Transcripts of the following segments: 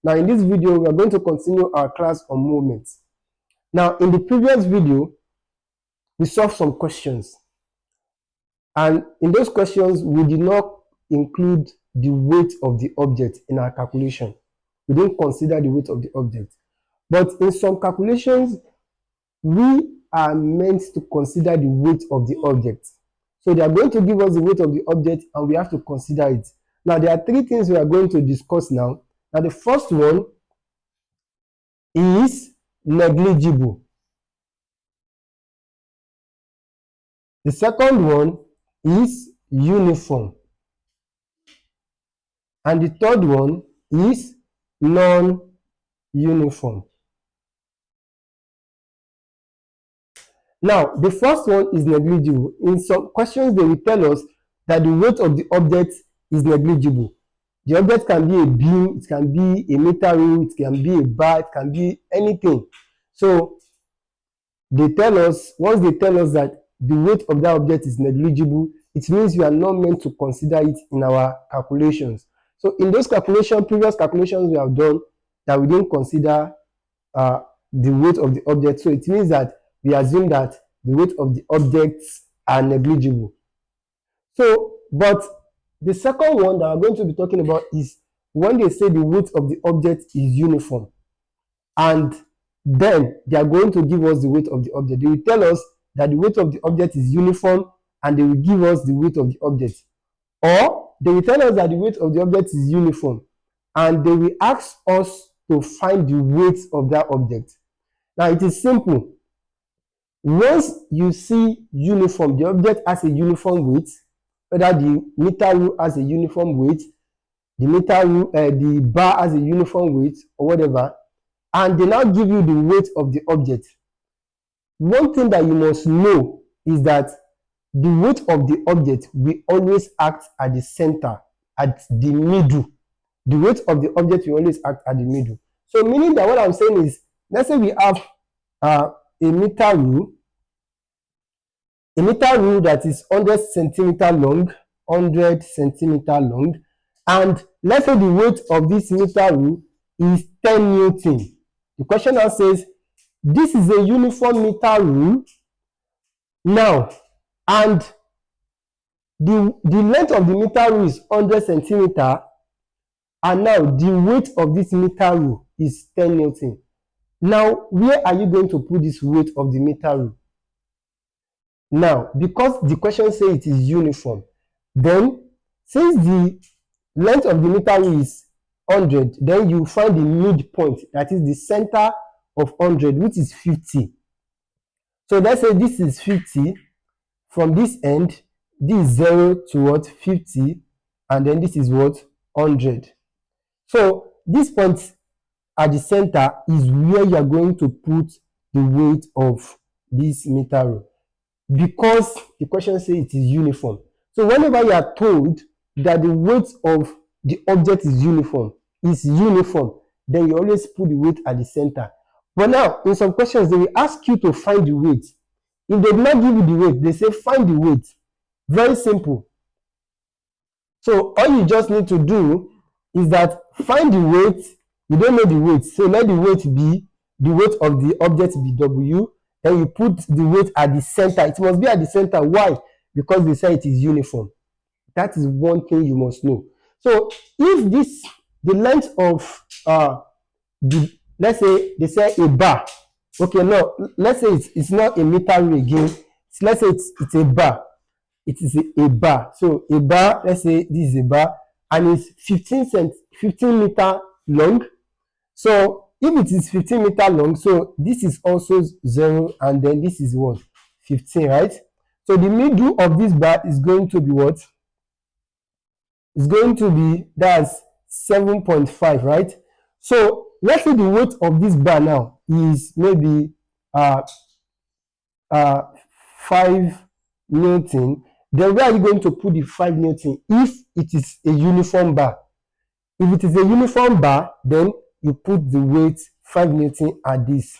Now in this video, we are going to continue our class on movements. Now in the previous video, we solved some questions. And in those questions, we did not include the weight of the object in our calculation. We didn't consider the weight of the object. But in some calculations, we are meant to consider the weight of the object. So they are going to give us the weight of the object and we have to consider it. Now there are three things we are going to discuss now. Now the first one is negligible. The second one is uniform. And the third one is non-uniform. Now, the first one is negligible. In some questions, they will tell us that the weight of the object is negligible. The object can be a beam, it can be a meter rule, it can be a bar, it can be anything. So, they tell us, once they tell us that the weight of that object is negligible, it means we are not meant to consider it in our calculations. So, in those calculations, previous calculations we have done, that we didn't consider the weight of the object. So, it means that we assume that the weight of the objects are negligible. So, but the second one that we're going to be talking about is when they say the weight of the object is uniform, and then they are going to give us the weight of the object. They will tell us that the weight of the object is uniform and they will give us the weight of the object. Or they will tell us that the weight of the object is uniform and they will ask us to find the weight of that object. Now it is simple. Once you see uniform, the object has a uniform weight, whether the meter rule has a uniform weight, the bar has a uniform weight, or whatever, and they now give you the weight of the object. One thing that you must know is that the weight of the object will always act at the center, at the middle. The weight of the object will always act at the middle. So meaning that what I'm saying is, let's say we have a meter rule that is 100 centimeter long, and let's say the weight of this meter rule is 10 Newton. The question now says, this is a uniform meter rule now, and the length of the meter rule is 100 centimeter, and now the weight of this meter rule is 10 Newton. Now, where are you going to put this weight of the meter rule? Now, because the question says it is uniform, then since the length of the meter rule is 100, then you find the midpoint, that is the center of 100, which is 50. So let's say this is 50. From this end, this is 0 to what? 50, and then this is what? 100. So this point at the center is where you are going to put the weight of this meter rule, because the question says it is uniform. So whenever you are told that the weight of the object is uniform, then you always put the weight at the center. But now, in some questions, they will ask you to find the weight. If they do not give you the weight, they say find the weight. Very simple. So all you just need to do is that find the weight. You don't know the weight, so let the weight be, the weight of the object be W. Then you put the weight at the center. It must be at the center. Why? Because they say it is uniform. That is one thing you must know. So if the length of let's say they say a bar. Okay, no, let's say it's not a meter rule again. Let's say it's a bar. It is a bar. So a bar, let's say this is a bar, and it's 15 meter long. So if it is 15 meter long, so this is also 0, and then this is what? 15, right? So the middle of this bar is going to be what? It's going to be, that's 7.5, right? So let's say the weight of this bar now is maybe 5 Newton. Then where are you going to put the 5 Newton if it is a uniform bar? If it is a uniform bar, then you put the weight 5 Newton at this.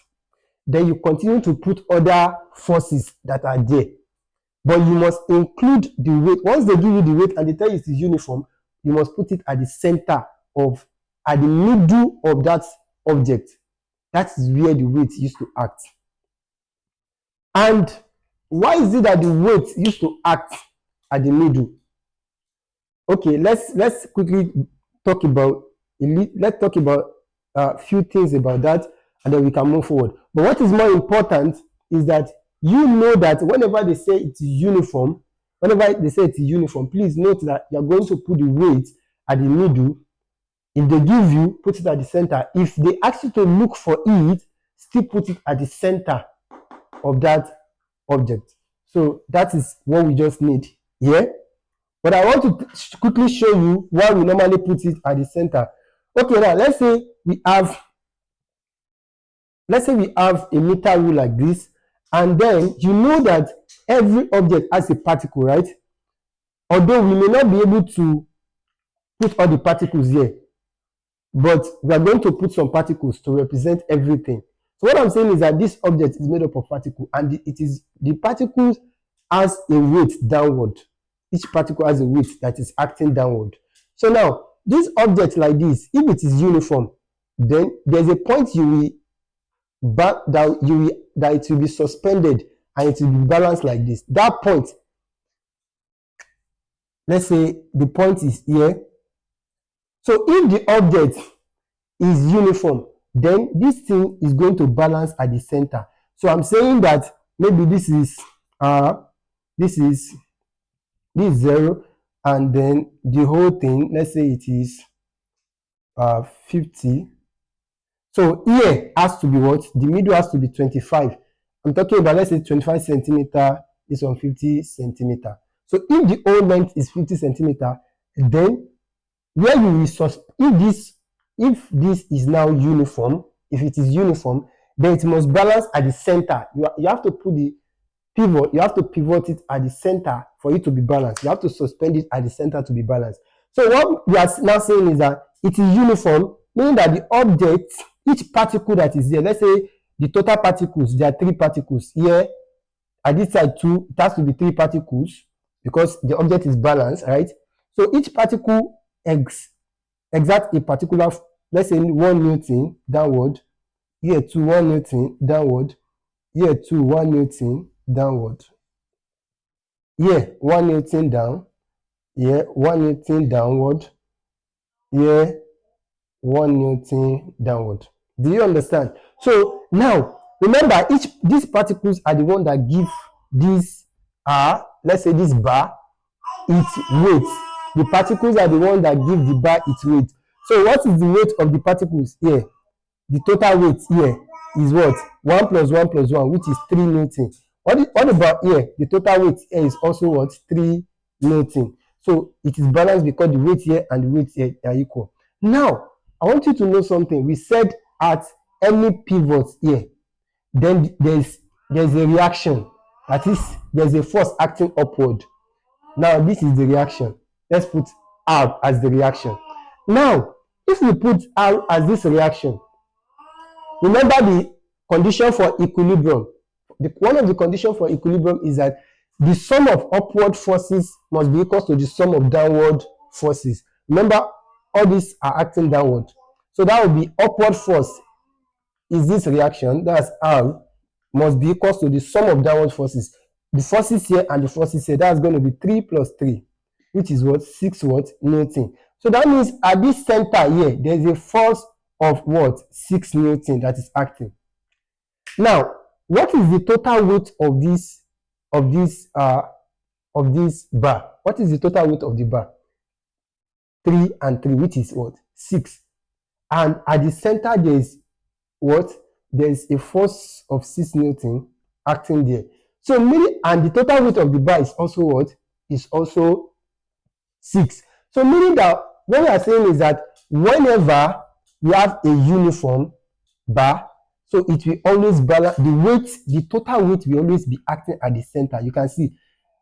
Then you continue to put other forces that are there. But you must include the weight. Once they give you the weight and they tell you it is uniform, you must put it at the center of at the middle of that object. That is where the weight used to act. And why is it that the weight used to act at the middle? Okay, let's quickly talk about a few things about that, and then we can move forward. But what is more important is that you know that whenever they say it is uniform, please note that you're going to put the weight at the middle. If they give you, put it at the center. If they ask you to look for it, still put it at the center of that object. So that is what we just need here. But I want to quickly show you why we normally put it at the center. Okay, now let's say we have a meter rule like this, and then you know that every object has a particle, right? Although we may not be able to put all the particles here, but we are going to put some particles to represent everything. So what I'm saying is that this object is made up of particles, and the particles has a weight downward. Each particle has a weight that is acting downward. So now, this object like this, if it is uniform, then there's a point that it will be suspended and it will be balanced like this. That point, let's say the point is here. So if the object is uniform, then this thing is going to balance at the center. So I'm saying that maybe this is 0, and then the whole thing, let's say it is 50. So here has to be what? The middle has to be 25. I'm talking about, let's say 25 centimeter is on 50 centimeter. So if the whole length is 50 centimeter, then where you will if this is now uniform, if it is uniform, then it must balance at the center. You have to put the pivot, you have to pivot it at the center for it to be balanced. You have to suspend it at the center to be balanced. So what we are now saying is that it is uniform, meaning that the object, each particle that is there, let's say the total particles, there are 3 particles. Here, at this side 2, it has to be 3 particles because the object is balanced, right? So each particle exert a particular, let's say 1 Newton downward, here 2, 1 Newton downward, here 2, 1 Newton downward, here 1 Newton down, here 1 Newton downward, here 1 Newton downward. Do you understand? So now remember, these particles are the one that give this let's say this bar its weight. The particles are the one that give the bar its weight. So what is the weight of the particles here? The total weight here is what? 1 plus 1 plus 1, which is 3 Newton. What about here? The total weight here is also what? 3 Newton. So it is balanced because the weight here and the weight here are equal. Now, I want you to know something. We said at any pivot here, then there's a reaction. That is, there's a force acting upward. Now, this is the reaction. Let's put R as the reaction. Now, if we put R as this reaction, remember the condition for equilibrium. One of the conditions for equilibrium is that the sum of upward forces must be equal to the sum of downward forces. Remember, all these are acting downward. So that will be upward force is this reaction, that's R, must be equal to the sum of downward forces. The forces here and the forces here, that's going to be 3 plus 3, which is what? 6 what? Newton. So that means at this center here, there's a force of what? 6 Newton that is acting. Now, what is the total weight of this bar? What is the total weight of the bar? 3 and 3, which is what? 6. And at the center, there is what? There is a force of 6 Newton acting there. So meaning, and the total weight of the bar is also what? Is also 6. So meaning that what we are saying is that whenever you have a uniform bar, so it will always balance the weight, the total weight will always be acting at the center. You can see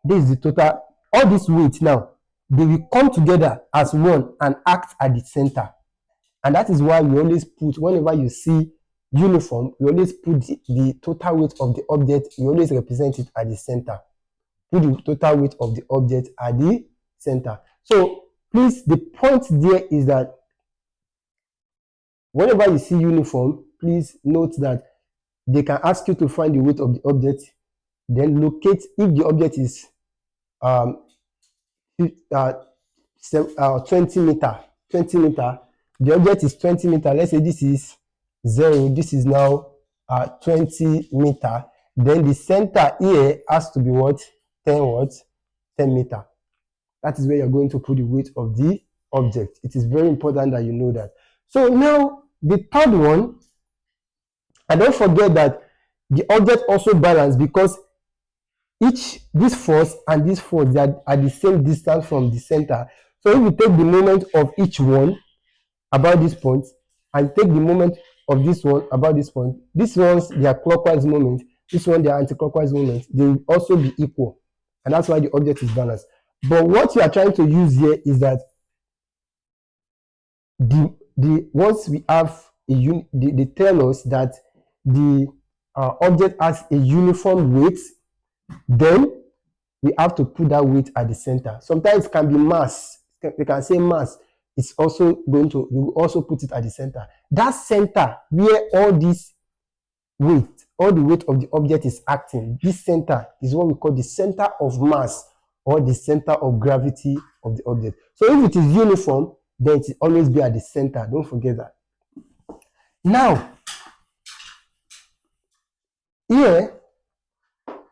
this is the total, all this weight now, they will come together as one and act at the center. And that is why we always put, whenever you see uniform, we always put the total weight of the object, we always represent it at the center. Put the total weight of the object at the center. So please, the point there is that whenever you see uniform, please note that they can ask you to find the weight of the object, then locate if the object is 20 meter. The object is 20 meter. Let's say this is 0, this is now 20 meter. Then the center here has to be what? 10 meter. That is where you're going to put the weight of the object. It is very important that you know that. So now the third one, and don't forget that the object also balance, because this force and this force, they are at the same distance from the center. So if you take the moment of each one about this point and take the moment of this one about this point, these ones, they are clockwise moment, this one, they are anti-clockwise moment, they will also be equal, and that's why the object is balanced. But what you are trying to use here is that once we have they tell us that the object has a uniform weight, then we have to put that weight at the center. Sometimes it can be mass. They can say mass. It's also going to, you also put it at the center. That center where all this weight, all the weight of the object is acting, this center is what we call the center of mass, or the center of gravity of the object. So if it is uniform, then it will always be at the center. Don't forget that. Now, here,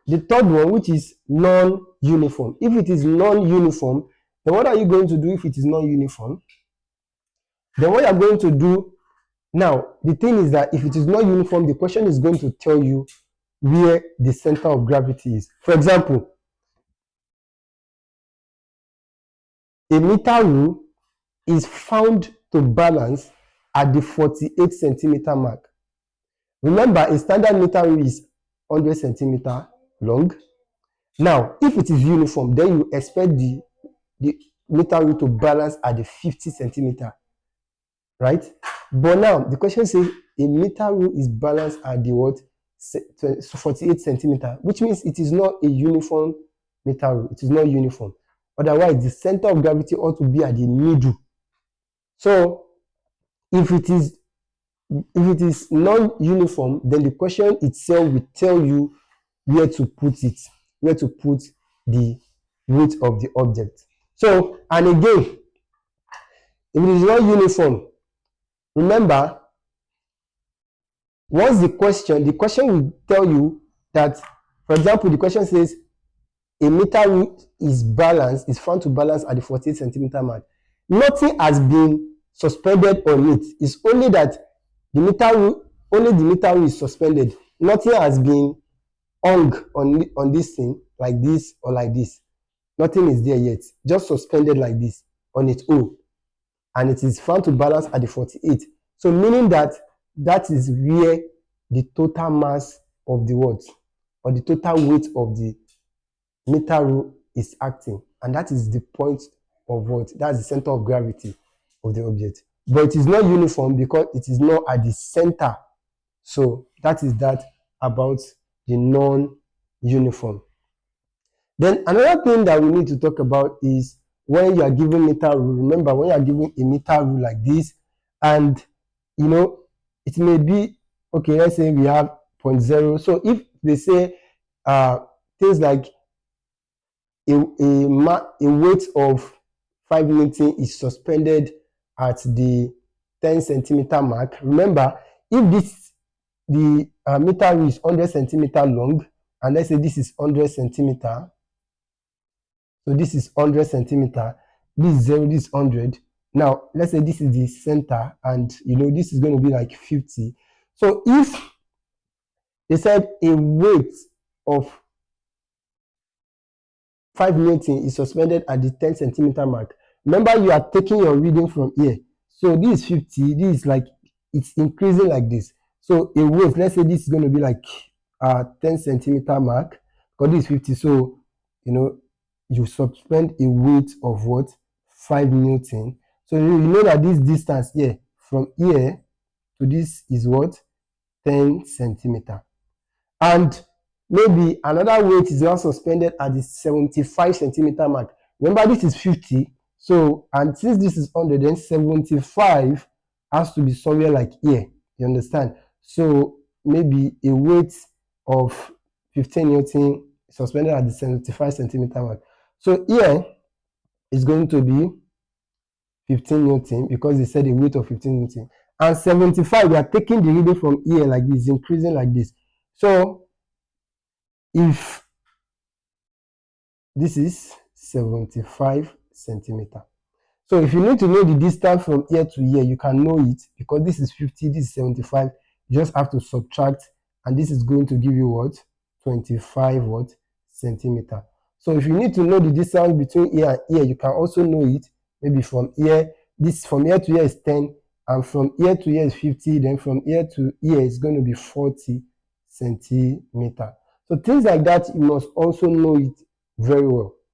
the third one, which is non-uniform. If it is non-uniform, then what are you going to do if it is non-uniform? Then what you are going to do, now, the thing is that if it is not uniform, the question is going to tell you where the center of gravity is. For example, a meter rule is found to balance at the 48 centimeter mark. Remember, a standard meter rule is 100 centimeter long. Now, if it is uniform, then you expect the meter rule to balance at the 50 centimeter, right? But now, the question says a meter rule is balanced at the what? 48 centimeter, which means it is not a uniform meter rule. It is not uniform. Otherwise, the center of gravity ought to be at the middle. So, if it is non-uniform, then the question itself will tell you where to put it, where to put the weight of the object. So, and again, if it is not uniform, remember, once the question will tell you that, for example, the question says a meter rule is found to balance at the 48 centimeter mark. Nothing has been suspended on it. It's only that only the meter rule is suspended. Nothing has been hung on this thing, like this or like this. Nothing is there yet. Just suspended like this on its own. And it is found to balance at the 48. So meaning that is where the total mass of the what, or the total weight of the meter rule is acting. And that is the point of what? That's the center of gravity of the object. But it is not uniform because it is not at the center. So that is that about the non-uniform. Then another thing that we need to talk about is when you are given meter rule. Remember, when you are given a meter rule like this, and you know, it may be, okay, let's say we have 0.0. So if they say things like a weight of 5 Newton is suspended at the 10 centimeter mark. Remember, if the meter rule is 100 centimeter long, and let's say this is 100 centimeter, so this is 100 centimeter, this is 0, this is 100. Now, let's say this is the center, and you know, this is going to be like 50. So if they said a weight of 5 Newton is suspended at the 10 centimeter mark, remember you are taking your reading from here. So this is 50, this is like, it's increasing like this. So a weight, let's say this is going to be like 10 centimeter mark, because this is 50. So, you know, you suspend a weight of what? 5 Newton. So you know that this distance here, from here to this is what? 10 centimeter. And maybe another weight is now suspended at the 75 centimeter mark. Remember, this is 50. So, and since this is 100, then 75 has to be somewhere like here. You understand? So maybe a weight of 15 Newton suspended at the 75 centimeter mark. So here is going to be 15 Newton because they said a weight of 15 Newton. And 75, we are taking the reading from here like this, increasing like this. So if this is 75 centimeter. So if you need to know the distance from here to here, you can know it because this is 50, this is 75. You just have to subtract, and this is going to give you what? 25 what? Centimeter. So if you need to know the distance between here and here, you can also know it. Maybe from here, this from here to here is 10, and from here to here is 50, then from here to here is going to be 40 centimeter. So things like that, you must also know it very well.